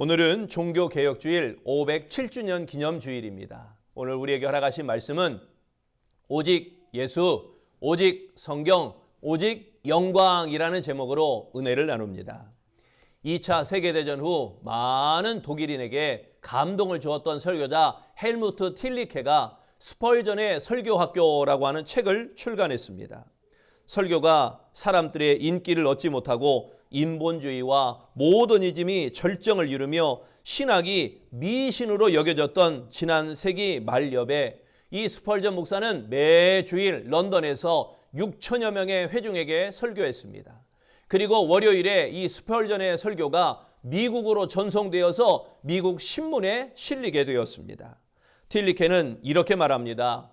오늘은 종교개혁주일 507주년 기념주일입니다. 오늘 우리에게 허락하신 말씀은 오직 예수, 오직 성경, 오직 영광이라는 제목으로 은혜를 나눕니다. 2차 세계대전 후 많은 독일인에게 감동을 주었던 설교자 헬무트 틸리케가 스펄전의 설교학교라고 하는 책을 출간했습니다. 설교가 사람들의 인기를 얻지 못하고 인본주의와 모더니즘이 절정을 이루며 신학이 미신으로 여겨졌던 지난 세기 말엽에 이 스펄전 목사는 매주일 런던에서 6천여 명의 회중에게 설교했습니다. 그리고 월요일에 이 스펄전의 설교가 미국으로 전송되어서 미국 신문에 실리게 되었습니다. 틸리케는 이렇게 말합니다.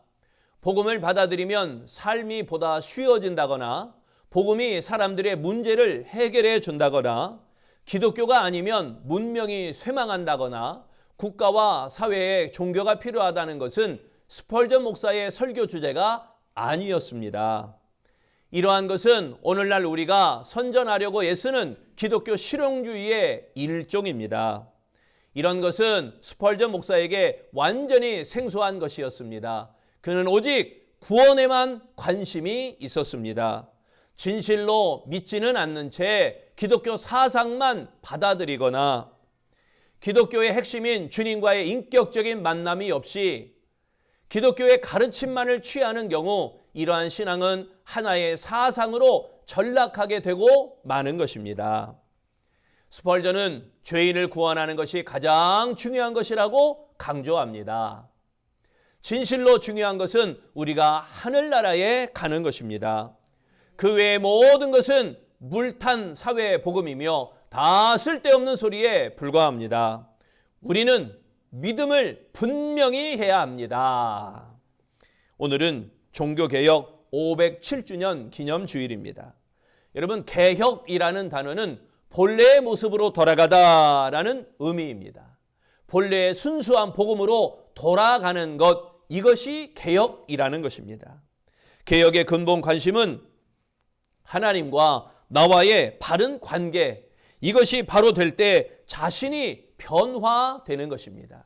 복음을 받아들이면 삶이 보다 쉬워진다거나 복음이 사람들의 문제를 해결해 준다거나 기독교가 아니면 문명이 쇠망한다거나 국가와 사회에 종교가 필요하다는 것은 스펄전 목사의 설교 주제가 아니었습니다. 이러한 것은 오늘날 우리가 선전하려고 애쓰는 기독교 실용주의의 일종입니다. 이런 것은 스펄전 목사에게 완전히 생소한 것이었습니다. 그는 오직 구원에만 관심이 있었습니다. 진실로 믿지는 않는 채 기독교 사상만 받아들이거나 기독교의 핵심인 주님과의 인격적인 만남이 없이 기독교의 가르침만을 취하는 경우 이러한 신앙은 하나의 사상으로 전락하게 되고 마는 것입니다. 스펄전은 죄인을 구원하는 것이 가장 중요한 것이라고 강조합니다. 진실로 중요한 것은 우리가 하늘나라에 가는 것입니다. 그 외의 모든 것은 물탄 사회 복음이며 다 쓸데없는 소리에 불과합니다. 우리는 믿음을 분명히 해야 합니다. 오늘은 종교개혁 507주년 기념주일입니다. 여러분, 개혁이라는 단어는 본래의 모습으로 돌아가다라는 의미입니다. 본래의 순수한 복음으로 돌아가는 것, 이것이 개혁이라는 것입니다. 개혁의 근본 관심은 하나님과 나와의 바른 관계, 이것이 바로 될 때 자신이 변화되는 것입니다.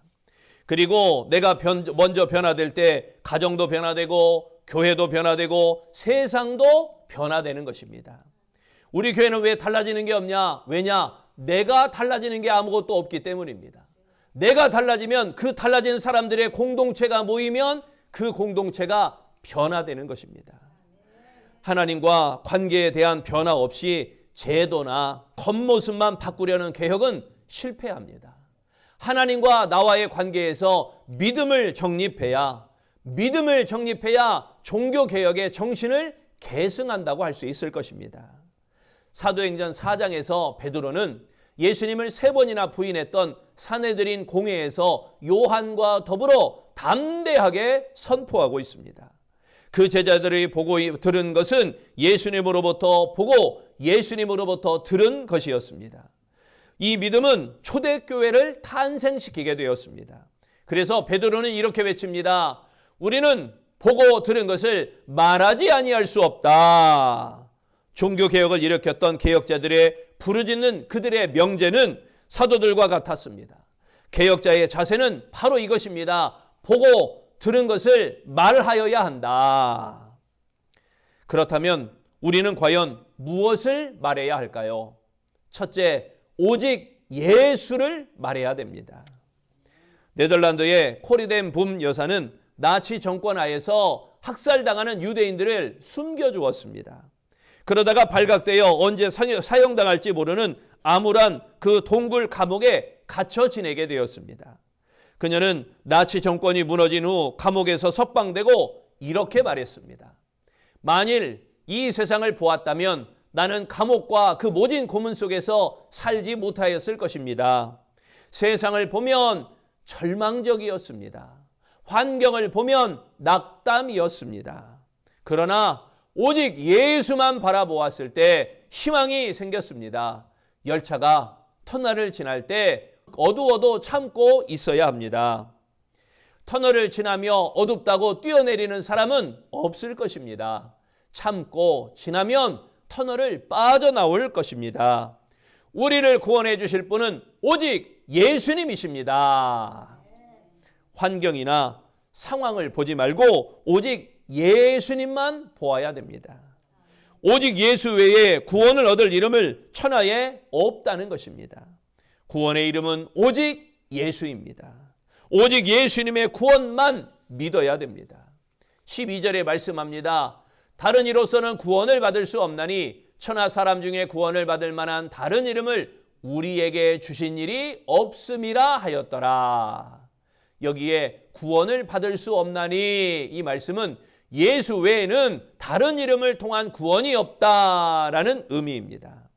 그리고 내가 먼저 변화될 때 가정도 변화되고 교회도 변화되고 세상도 변화되는 것입니다. 우리 교회는 왜 달라지는 게 없냐? 왜냐? 내가 달라지는 게 아무것도 없기 때문입니다. 내가 달라지면 그 달라진 사람들의 공동체가 모이면 그 공동체가 변화되는 것입니다. 하나님과 관계에 대한 변화 없이 제도나 겉모습만 바꾸려는 개혁은 실패합니다. 하나님과 나와의 관계에서 믿음을 정립해야 종교개혁의 정신을 계승한다고 할 수 있을 것입니다. 사도행전 4장에서 베드로는 예수님을 3번이나 부인했던 산헤드린 공회에서 요한과 더불어 담대하게 선포하고 있습니다. 그 제자들이 보고 들은 것은 예수님으로부터 보고 예수님으로부터 들은 것이었습니다. 이 믿음은 초대교회를 탄생시키게 되었습니다. 그래서 베드로는 이렇게 외칩니다. 우리는 보고 들은 것을 말하지 아니할 수 없다. 종교개혁을 일으켰던 개혁자들의 부르짖는 그들의 명제는 사도들과 같았습니다. 개혁자의 자세는 바로 이것입니다. 보고 들은 것을 말하여야 한다. 그렇다면 우리는 과연 무엇을 말해야 할까요? 첫째, 오직 예수를 말해야 됩니다. 네덜란드의 코리덴 붐 여사는 나치 정권 하에서 학살당하는 유대인들을 숨겨주었습니다. 그러다가 발각되어 언제 사형당할지 모르는 암울한 그 동굴 감옥에 갇혀 지내게 되었습니다. 그녀는 나치 정권이 무너진 후 감옥에서 석방되고 이렇게 말했습니다. 만일 이 세상을 보았다면 나는 감옥과 그 모진 고문 속에서 살지 못하였을 것입니다. 세상을 보면 절망적이었습니다. 환경을 보면 낙담이었습니다. 그러나 오직 예수만 바라보았을 때 희망이 생겼습니다. 열차가 터널을 지날 때 어두워도 참고 있어야 합니다. 터널을 지나며 어둡다고 뛰어내리는 사람은 없을 것입니다. 참고 지나면 터널을 빠져나올 것입니다. 우리를 구원해 주실 분은 오직 예수님이십니다. 환경이나 상황을 보지 말고 오직 예수님만 보아야 됩니다. 오직 예수 외에 구원을 얻을 이름을 천하에 없다는 것입니다. 구원의 이름은 오직 예수입니다. 오직 예수님의 구원만 믿어야 됩니다. 12절에 말씀합니다. 다른 이로서는 구원을 받을 수 없나니 천하 사람 중에 구원을 받을 만한 다른 이름을 우리에게 주신 일이 없음이라 하였더라. 여기에 구원을 받을 수 없나니 이 말씀은 예수 외에는 다른 이름을 통한 구원이 없다라는 의미입니다.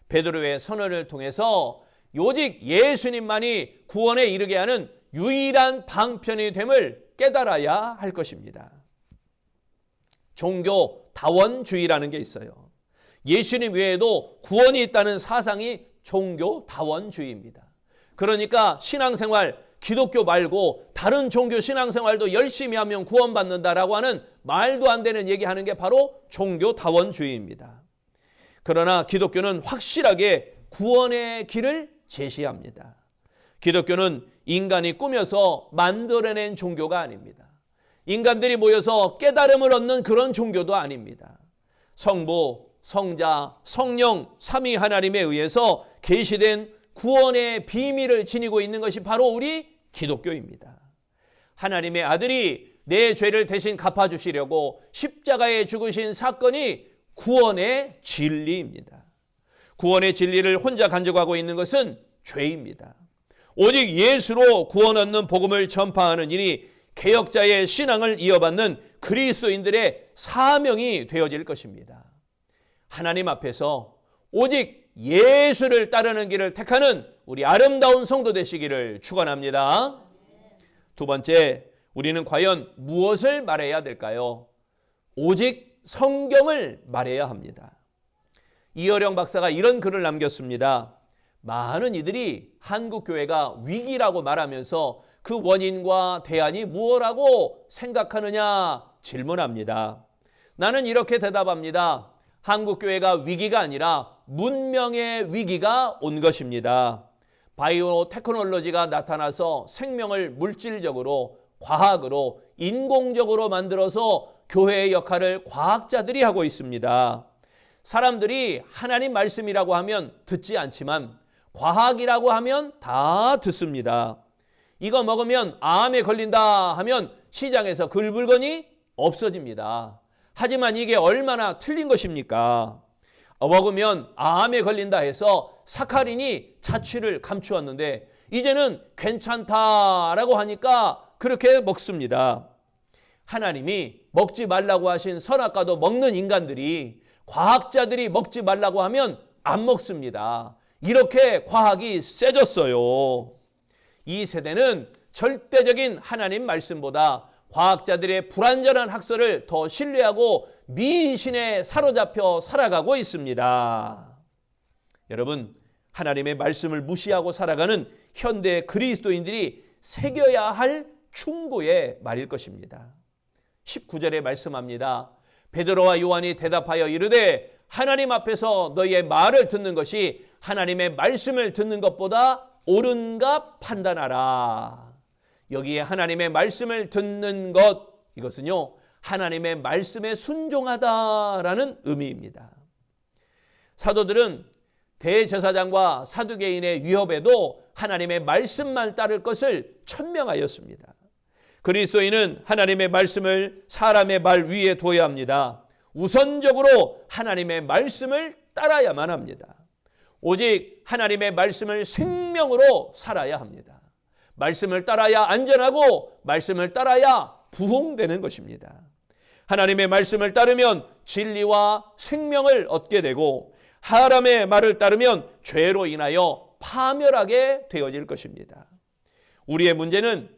베드로의 선언을 통해서 오직 예수님만이 구원에 이르게 하는 유일한 방편이 됨을 깨달아야 할 것입니다. 종교 다원주의라는 게 있어요. 예수님 외에도 구원이 있다는 사상이 종교 다원주의입니다. 그러니까 신앙생활, 기독교 말고 다른 종교 신앙생활도 열심히 하면 구원받는다라고 하는 말도 안 되는 얘기하는 게 바로 종교 다원주의입니다. 그러나 기독교는 확실하게 구원의 길을 제시합니다. 기독교는 인간이 꾸며서 만들어낸 종교가 아닙니다. 인간들이 모여서 깨달음을 얻는 그런 종교도 아닙니다. 성부, 성자, 성령, 삼위 하나님에 의해서 계시된 구원의 비밀을 지니고 있는 것이 바로 우리 기독교입니다. 하나님의 아들이 내 죄를 대신 갚아주시려고 십자가에 죽으신 사건이 구원의 진리입니다. 구원의 진리를 혼자 간직하고 있는 것은 죄입니다. 오직 예수로 구원 얻는 복음을 전파하는 일이 개혁자의 신앙을 이어받는 그리스도인들의 사명이 되어질 것입니다. 하나님 앞에서 오직 예수를 따르는 길을 택하는 우리 아름다운 성도 되시기를 축원합니다. 두 번째, 우리는 과연 무엇을 말해야 될까요? 오직 성경을 말해야 합니다. 이어령 박사가 이런 글을 남겼습니다. 많은 이들이 한국교회가 위기라고 말하면서 그 원인과 대안이 무엇이라고 생각하느냐 질문합니다. 나는 이렇게 대답합니다. 한국교회가 위기가 아니라 문명의 위기가 온 것입니다. 바이오 테크놀로지가 나타나서 생명을 물질적으로, 과학으로, 인공적으로 만들어서 교회의 역할을 과학자들이 하고 있습니다. 사람들이 하나님 말씀이라고 하면 듣지 않지만 과학이라고 하면 다 듣습니다. 이거 먹으면 암에 걸린다 하면 시장에서 그 물건이 없어집니다. 하지만 이게 얼마나 틀린 것입니까? 먹으면 암에 걸린다 해서 사카린이 자취를 감추었는데 이제는 괜찮다라고 하니까 그렇게 먹습니다. 하나님이 먹지 말라고 하신 선악과도 먹는 인간들이 과학자들이 먹지 말라고 하면 안 먹습니다. 이렇게 과학이 세졌어요. 이 세대는 절대적인 하나님 말씀보다 과학자들의 불완전한 학설을 더 신뢰하고 미신에 사로잡혀 살아가고 있습니다. 여러분, 하나님의 말씀을 무시하고 살아가는 현대 그리스도인들이 새겨야 할 충고의 말일 것입니다. 19절에 말씀합니다. 베드로와 요한이 대답하여 이르되 하나님 앞에서 너희의 말을 듣는 것이 하나님의 말씀을 듣는 것보다 옳은가 판단하라. 여기에 하나님의 말씀을 듣는 것, 이것은요 하나님의 말씀에 순종하다라는 의미입니다. 사도들은 대제사장과 사두개인의 위협에도 하나님의 말씀만 따를 것을 천명하였습니다. 그리스도인은 하나님의 말씀을 사람의 말 위에 둬야 합니다. 우선적으로 하나님의 말씀을 따라야만 합니다. 오직 하나님의 말씀을 생명으로 살아야 합니다. 말씀을 따라야 안전하고 말씀을 따라야 부흥되는 것입니다. 하나님의 말씀을 따르면 진리와 생명을 얻게 되고 사람의 말을 따르면 죄로 인하여 파멸하게 되어질 것입니다. 우리의 문제는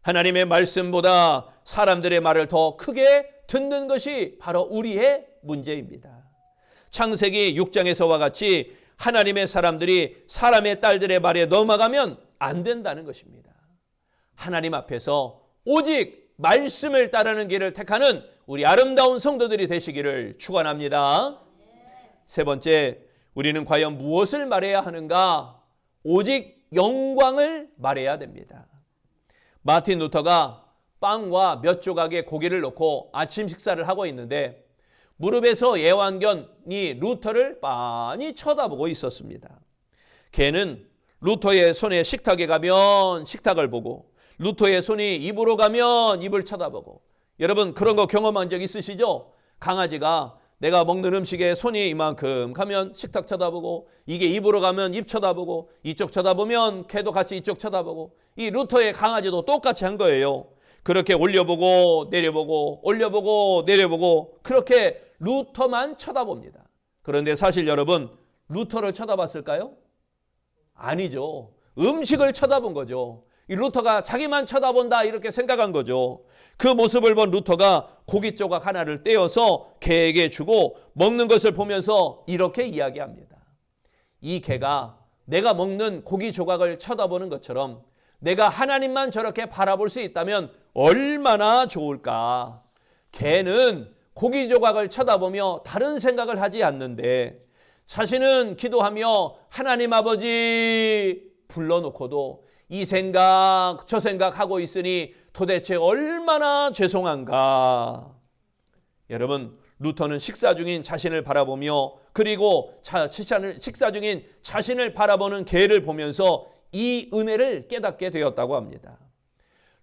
하나님의 말씀보다 사람들의 말을 더 크게 듣는 것이 바로 우리의 문제입니다. 창세기 6장에서와 같이 하나님의 사람들이 사람의 딸들의 말에 넘어가면 안 된다는 것입니다. 하나님 앞에서 오직 말씀을 따르는 길을 택하는 우리 아름다운 성도들이 되시기를 축원합니다. 세 번째, 우리는 과연 무엇을 말해야 하는가? 오직 영광을 말해야 됩니다. 마틴 루터가 빵과 몇 조각의 고기를 넣고 아침 식사를 하고 있는데 무릎에서 예완견이 루터를 빤히 쳐다보고 있었습니다. 개는 루터의 손에 식탁에 가면 식탁을 보고 루터의 손이 입으로 가면 입을 쳐다보고, 여러분 그런 거 경험한 적 있으시죠? 강아지가 내가 먹는 음식에 손이 이만큼 가면 식탁 쳐다보고, 이게 입으로 가면 입 쳐다보고, 이쪽 쳐다보면 개도 같이 이쪽 쳐다보고, 이 루터의 강아지도 똑같이 한 거예요. 그렇게 올려보고 내려보고 올려보고 내려보고 그렇게 루터만 쳐다봅니다. 그런데 사실 여러분, 루터를 쳐다봤을까요? 아니죠. 음식을 쳐다본 거죠. 이 루터가 자기만 쳐다본다 이렇게 생각한 거죠. 그 모습을 본 루터가 고기 조각 하나를 떼어서 개에게 주고 먹는 것을 보면서 이렇게 이야기합니다. 이 개가 내가 먹는 고기 조각을 쳐다보는 것처럼 내가 하나님만 저렇게 바라볼 수 있다면 얼마나 좋을까. 개는 고기 조각을 쳐다보며 다른 생각을 하지 않는데 자신은 기도하며 하나님 아버지 불러놓고도 이 생각 저 생각하고 있으니 도대체 얼마나 죄송한가. 여러분, 루터는 식사 중인 자신을 바라보며 그리고 식사 중인 자신을 바라보는 개를 보면서 이 은혜를 깨닫게 되었다고 합니다.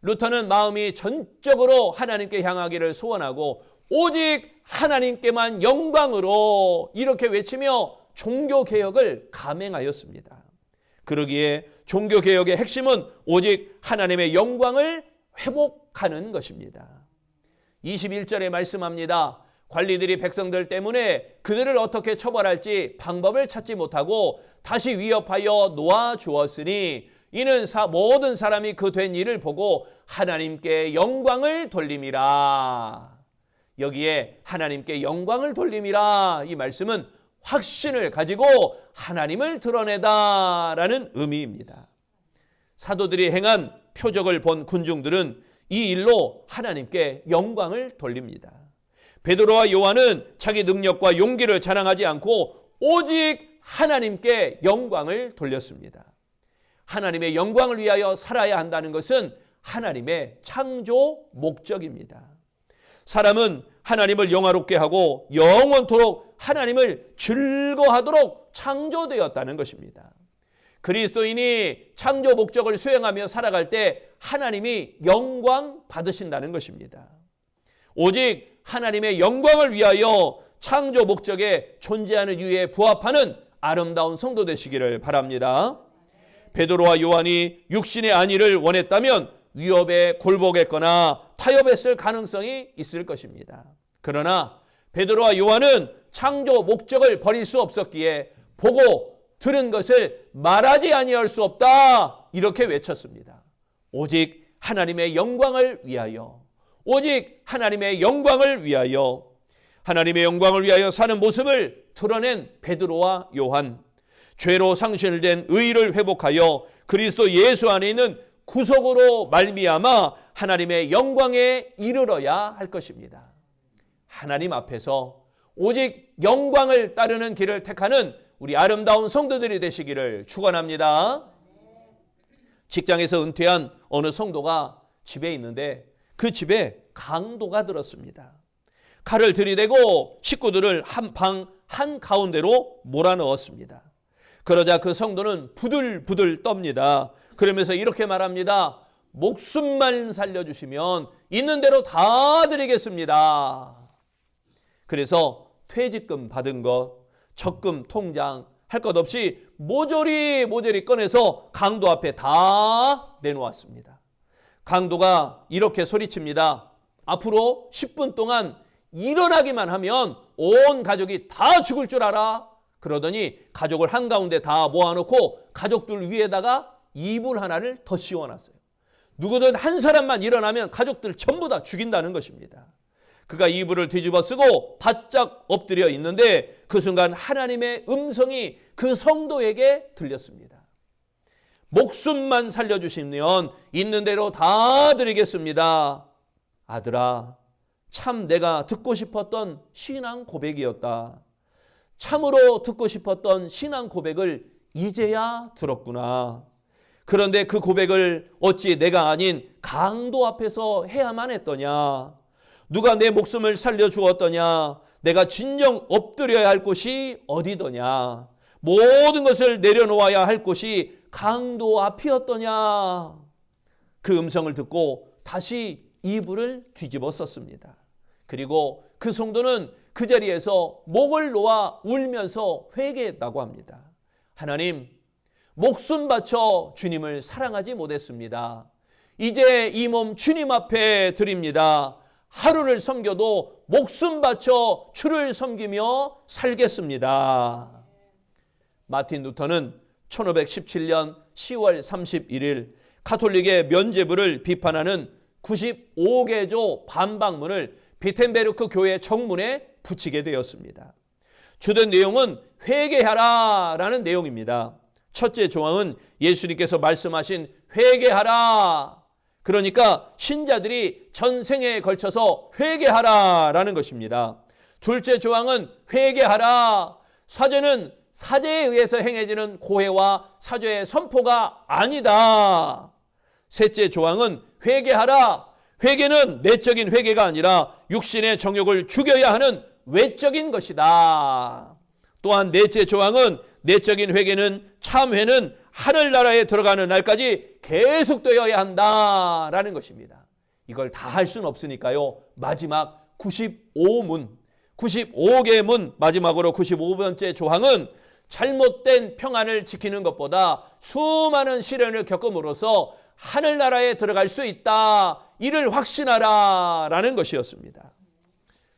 루터는 마음이 전적으로 하나님께 향하기를 소원하고 오직 하나님께만 영광으로 이렇게 외치며 종교개혁을 감행하였습니다. 그러기에 종교개혁의 핵심은 오직 하나님의 영광을 회복하는 것입니다. 21절에 말씀합니다. 관리들이 백성들 때문에 그들을 어떻게 처벌할지 방법을 찾지 못하고 다시 위협하여 놓아주었으니 이는 모든 사람이 그 된 일을 보고 하나님께 영광을 돌림이라. 여기에 하나님께 영광을 돌림이라, 이 말씀은 확신을 가지고 하나님을 드러내다라는 의미입니다. 사도들이 행한 표적을 본 군중들은 이 일로 하나님께 영광을 돌립니다. 베드로와 요한은 자기 능력과 용기를 자랑하지 않고 오직 하나님께 영광을 돌렸습니다. 하나님의 영광을 위하여 살아야 한다는 것은 하나님의 창조 목적입니다. 사람은 하나님을 영화롭게 하고 영원토록 하나님을 즐거워하도록 창조되었다는 것입니다. 그리스도인이 창조 목적을 수행하며 살아갈 때 하나님이 영광 받으신다는 것입니다. 오직 하나님의 영광을 위하여 창조 목적에 존재하는 이유에 부합하는 아름다운 성도 되시기를 바랍니다. 베드로와 요한이 육신의 안위를 원했다면 위협에 굴복했거나 타협했을 가능성이 있을 것입니다. 그러나 베드로와 요한은 창조 목적을 버릴 수 없었기에 보고 들은 것을 말하지 아니할 수 없다 이렇게 외쳤습니다. 오직 하나님의 영광을 위하여, 오직 하나님의 영광을 위하여, 하나님의 영광을 위하여 사는 모습을 드러낸 베드로와 요한, 죄로 상실된 의를 회복하여 그리스도 예수 안에 있는 구속으로 말미암아 하나님의 영광에 이르러야 할 것입니다. 하나님 앞에서 오직 영광을 따르는 길을 택하는 우리 아름다운 성도들이 되시기를 축원합니다. 직장에서 은퇴한 어느 성도가 집에 있는데 그 집에 강도가 들었습니다. 칼을 들이대고 식구들을 한 방 한가운데로 몰아넣었습니다. 그러자 그 성도는 부들부들 떱니다. 그러면서 이렇게 말합니다. 목숨만 살려주시면 있는 대로 다 드리겠습니다. 그래서 퇴직금 받은 것, 적금 통장 할 것 없이 모조리 꺼내서 강도 앞에 다 내놓았습니다. 강도가 이렇게 소리칩니다. 앞으로 10분 동안 일어나기만 하면 온 가족이 다 죽을 줄 알아. 그러더니 가족을 한가운데 다 모아놓고 가족들 위에다가 이불 하나를 더 씌워놨어요. 누구든 한 사람만 일어나면 가족들 전부 다 죽인다는 것입니다. 그가 이불을 뒤집어 쓰고 바짝 엎드려 있는데 그 순간 하나님의 음성이 그 성도에게 들렸습니다. 목숨만 살려주시면 있는 대로 다 드리겠습니다. 아들아, 참 내가 듣고 싶었던 신앙 고백이었다. 참으로 듣고 싶었던 신앙 고백을 이제야 들었구나. 그런데 그 고백을 어찌 내가 아닌 강도 앞에서 해야만 했더냐. 누가 내 목숨을 살려주었더냐. 내가 진정 엎드려야 할 곳이 어디더냐. 모든 것을 내려놓아야 할 곳이 강도 앞이었더냐. 그 음성을 듣고 다시 이불을 뒤집어 썼습니다. 그리고 그 성도는 그 자리에서 목을 놓아 울면서 회개했다고 합니다. 하나님, 목숨 바쳐 주님을 사랑하지 못했습니다. 이제 이 몸 주님 앞에 드립니다. 하루를 섬겨도 목숨 바쳐 주를 섬기며 살겠습니다. 마틴 루터는 1517년 10월 31일 가톨릭의 면죄부를 비판하는 95개조 반박문을 비텐베르크 교회 정문에 붙이게 되었습니다. 주된 내용은 회개하라 라는 내용입니다. 첫째 조항은 예수님께서 말씀하신 회개하라. 그러니까 신자들이 전생에 걸쳐서 회개하라 라는 것입니다. 둘째 조항은 회개하라. 사죄는 사죄에 의해서 행해지는 고해와 사죄의 선포가 아니다. 셋째 조항은 회개하라. 회개는 내적인 회개가 아니라 육신의 정욕을 죽여야 하는 외적인 것이다. 또한 넷째 조항은 내적인 회개는 참회는 하늘나라에 들어가는 날까지 계속되어야 한다라는 것입니다. 이걸 다 할 수는 없으니까요. 마지막 95문, 95개의 문 마지막으로 95번째 조항은 잘못된 평안을 지키는 것보다 수많은 시련을 겪음으로써 하늘나라에 들어갈 수 있다. 이를 확신하라 라는 것이었습니다.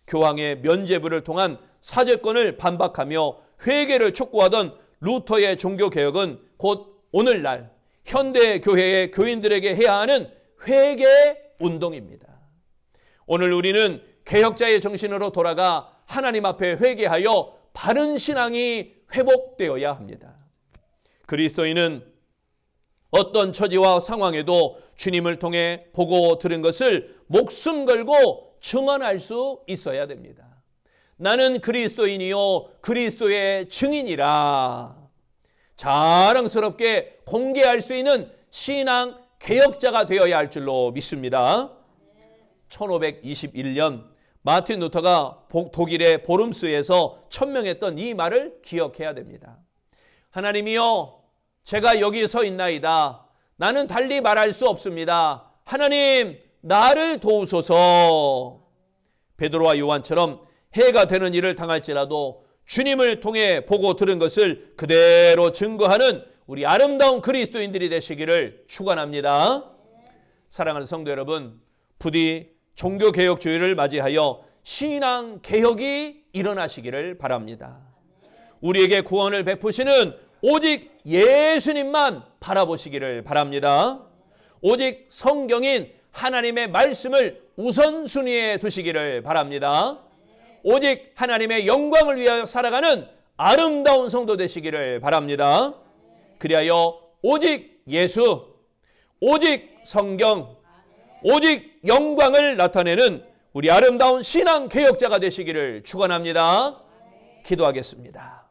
교황의 면죄부를 통한 사죄권을 반박하며 회개를 촉구하던 루터의 종교개혁은 곧 오늘날 현대교회의 교인들에게 해야 하는 회개 운동입니다. 오늘 우리는 개혁자의 정신으로 돌아가 하나님 앞에 회개하여 바른 신앙이 회복되어야 합니다. 그리스도인은 어떤 처지와 상황에도 주님을 통해 보고 들은 것을 목숨 걸고 증언할 수 있어야 됩니다. 나는 그리스도인이요 그리스도의 증인이라 자랑스럽게 공개할 수 있는 신앙 개혁자가 되어야 할 줄로 믿습니다. 1521년 마틴 루터가 독일의 보름스에서 천명했던 이 말을 기억해야 됩니다. 하나님이여, 제가 여기 서 있나이다. 나는 달리 말할 수 없습니다. 하나님, 나를 도우소서. 베드로와 요한처럼 해가 되는 일을 당할지라도 주님을 통해 보고 들은 것을 그대로 증거하는 우리 아름다운 그리스도인들이 되시기를 축원합니다. 사랑하는 성도 여러분, 부디 종교개혁주의를 맞이하여 신앙개혁이 일어나시기를 바랍니다. 우리에게 구원을 베푸시는 오직 예수님만 바라보시기를 바랍니다. 오직 성경인 하나님의 말씀을 우선순위에 두시기를 바랍니다. 오직 하나님의 영광을 위하여 살아가는 아름다운 성도 되시기를 바랍니다. 그리하여 오직 예수, 오직 성경, 오직 영광을 나타내는 우리 아름다운 신앙 개혁자가 되시기를 축원합니다. 기도하겠습니다.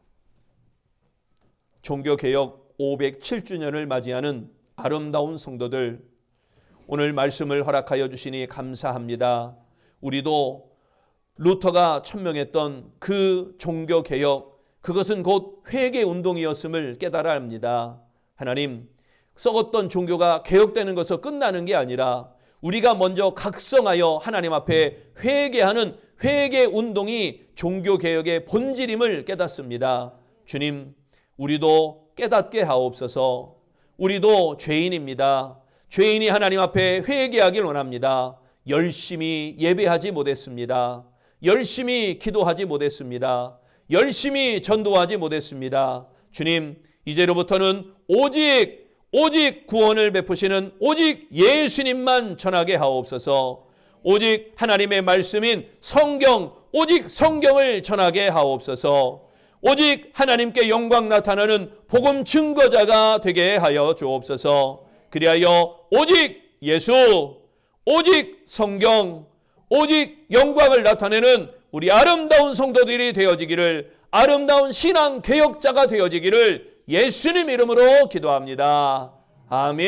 종교개혁 507주년을 맞이하는 아름다운 성도들, 오늘 말씀을 허락하여 주시니 감사합니다. 우리도 루터가 천명했던 그 종교개혁, 그것은 곧 회개운동이었음을 깨달아야 합니다. 하나님, 썩었던 종교가 개혁되는 것으로 끝나는 게 아니라 우리가 먼저 각성하여 하나님 앞에 회개하는 회개운동이 종교개혁의 본질임을 깨닫습니다. 주님, 우리도 깨닫게 하옵소서. 우리도 죄인입니다. 죄인이 하나님 앞에 회개하길 원합니다. 열심히 예배하지 못했습니다. 열심히 기도하지 못했습니다. 열심히 전도하지 못했습니다. 주님, 이제로부터는 오직 구원을 베푸시는 오직 예수님만 전하게 하옵소서. 오직 하나님의 말씀인 성경, 오직 성경을 전하게 하옵소서. 오직 하나님께 영광 나타나는 복음 증거자가 되게 하여 주옵소서. 그리하여 오직 예수, 오직 성경, 오직 영광을 나타내는 우리 아름다운 성도들이 되어지기를 아름다운 신앙 개혁자가 되어지기를 예수님 이름으로 기도합니다. 아멘.